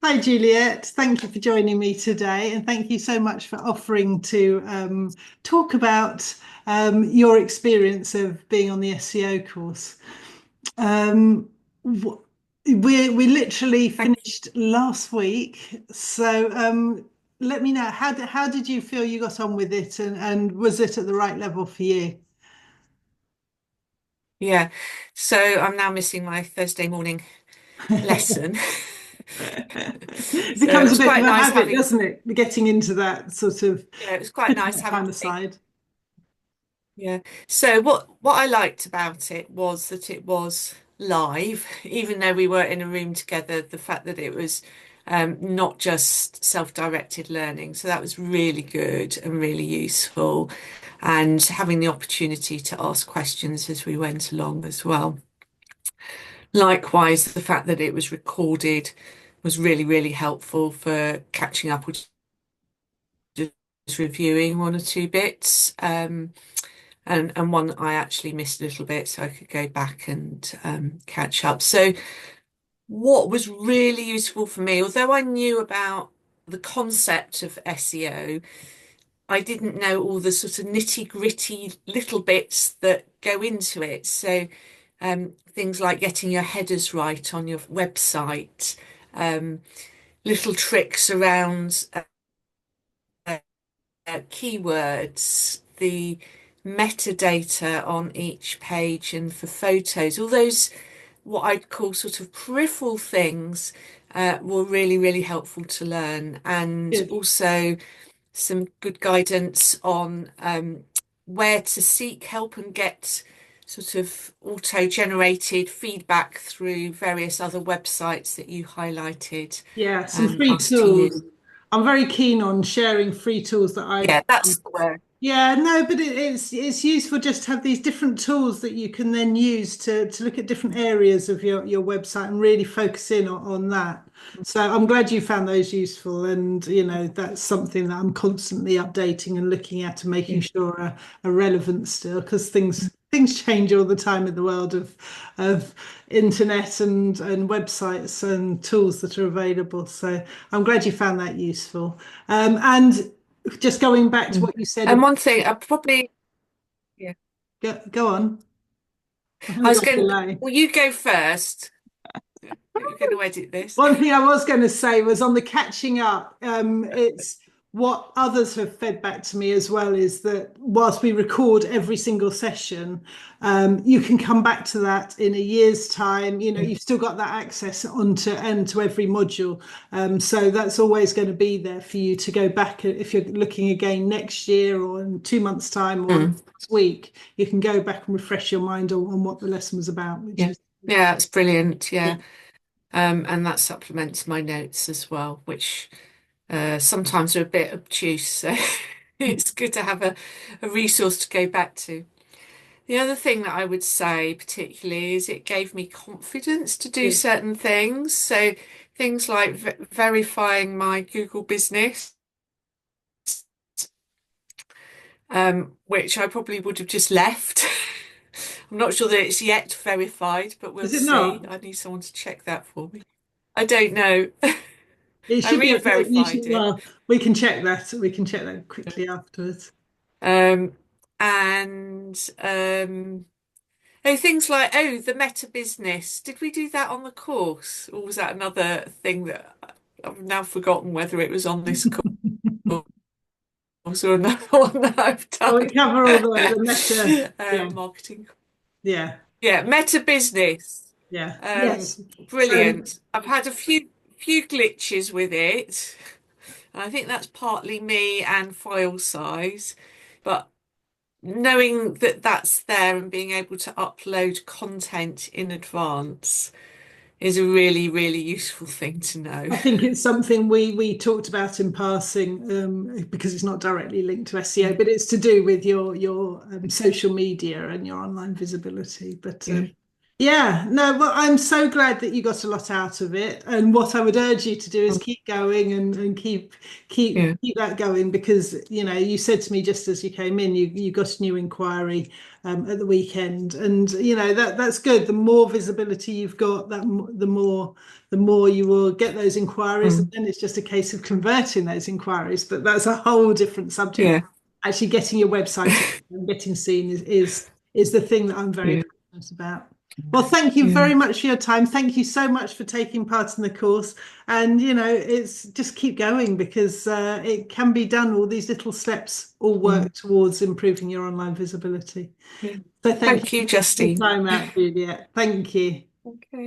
Hi, Juliet. Thank you for joining me today, and thank you so much for offering to talk about your experience of being on the SEO course. Um, w- we literally Thank finished last week, so let me know how did you feel you got on with it, and was it at the right level for you? Yeah. So I'm now missing my Thursday morning lesson. It So it becomes a was bit of quite a nice habit, having, doesn't it? Getting into that sort of yeah, it was quite putting nice that having, time aside. yeah. So what I liked about it was that it was live, even though we were in a room together, the fact that it was not just self-directed learning. So that was really good and really useful. And having the opportunity to ask questions as we went along as well. Likewise, the fact that it was recorded was really, really helpful for catching up or just reviewing one or two bits. And one I actually missed a little bit, so I could go back and catch up. So, what was really useful for me, although I knew about the concept of SEO, I didn't know all the sort of nitty-gritty little bits that go into it. So, things like getting your headers right on your website, um, little tricks around keywords, the metadata on each page, and for photos, all those what I'd call sort of peripheral things were really, really helpful to learn, and Good. also some good guidance on where to seek help and get sort of auto-generated feedback through various other websites that you highlighted Yeah, some free us to use. tools. I'm very keen on sharing free tools that I've Yeah, that's found. the word. Yeah, no, but it's useful just to have these different tools that you can then use to look at different areas of your website and really focus in on that. So I'm glad you found those useful, and that's something that I'm constantly updating and looking at and making Yeah. sure are relevant still, because things change all the time in the world of internet and websites and tools that are available. So I'm glad you found that useful. And just going back to Mm. what you said And about, one thing, I probably, yeah, go on. I I haven't was got a going, delay. well, you go first. You're going to edit this. One thing I was going to say was on the catching up. It's what others have fed back to me as well is that whilst we record every single session, you can come back to that in a year's time. You've still got that access onto and to every module. So that's always going to be there for you to go back if you're looking again next year or in 2 months' time or Mm. next week. You can go back and refresh your mind on what the lesson was about, which Yeah. is Yeah, that's brilliant. yeah. Yeah. And that supplements my notes as well, which sometimes are a bit obtuse. So it's good to have a resource to go back to. The other thing that I would say particularly is it gave me confidence to do Good. certain things. So things like verifying my Google business, which I probably would have just left. I'm not sure that it's yet verified, but we'll Is it see. not? I need someone to check that for me. I don't know. It I should be okay. You should, re-verified it. well, we can check that. We can check that quickly afterwards. Um, and things like, the meta business. Did we do that on the course? Or was that another thing that I've now forgotten whether it was on this course or another one that I've Well, we done? cover all the meta. Yeah, Marketing. yeah, Yeah, meta business. yeah. Um, Yes. So Brilliant. I've had a few glitches with it. And I think that's partly me and file size. But knowing that that's there and being able to upload content in advance is a really, really useful thing to know. I think it's something we talked about in passing, because it's not directly linked to SEO, Mm. but it's to do with your social media and your online visibility. But Yeah. Yeah, no, well, I'm so glad that you got a lot out of it. And what I would urge you to do is Mm. keep going and Yeah, keep that going because you said to me just as you came in, you got a new inquiry at the weekend, and that's good. The more visibility you've got, the more you will get those inquiries, and mm, then it's just a case of converting those inquiries. But that's a whole different subject. yeah, Actually, getting your website up and getting seen is the thing that I'm very yeah, passionate about. Well, thank you yeah, very much for your time. Thank you so much for taking part in the course. And, it's just keep going because it can be done. All these little steps all mm, work towards improving your online visibility. yeah. So thank you Thank you, for taking the Justine. time out, Juliet. Thank you. Okay.